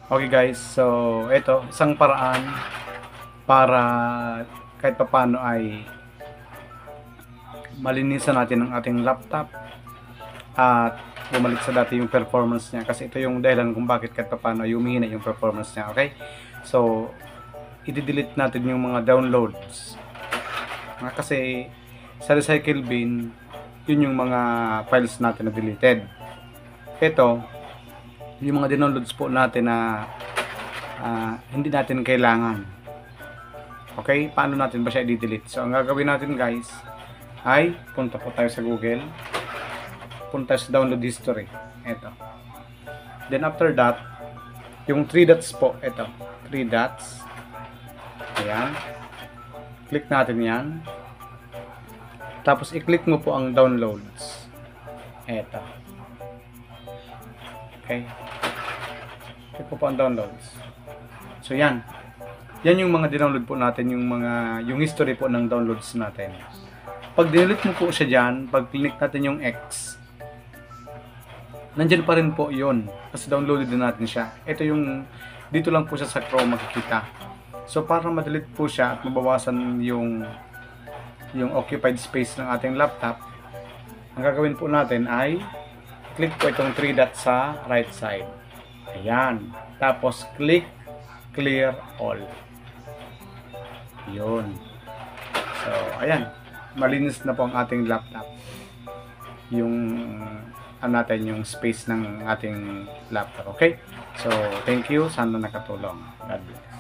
Okay guys, so ito, isang paraan para kahit papaano ay malinisan natin ang ating laptop at bumalik sa dati yung performance niya, kasi ito yung dahilan kung bakit kahit papaano ay humihina yung performance niya. Okay, so i-delete natin yung mga downloads kasi sa recycle bin yun yung mga files natin na deleted. Ito yung mga downloads po natin na hindi natin kailangan. Okay, paano natin ba siya i-delete? So ang gagawin natin guys ay punta po tayo sa Google, punta sa download history, ito. Then after that, yung 3 dots po, ito, 3 dots, ayan, click natin yan, tapos i-click mo po ang downloads, ito. Okay, click po ang downloads. So yan yung mga dinownload po natin, yung history po ng downloads natin. Pag dinelete mo po siya dyan, pag click natin yung X, nandyan pa rin po yun kasi downloaded din natin siya. Ito yung dito lang po siya sa Chrome makikita. So para ma-delete po siya at mabawasan yung occupied space ng ating laptop, ang gagawin po natin ay click po itong 3 dots sa right side, ayan, tapos click clear all, yun. So ayan, malinis na po ang ating laptop, yung natin yung space ng ating laptop. Okay, so thank you, sana nakatulong. God bless.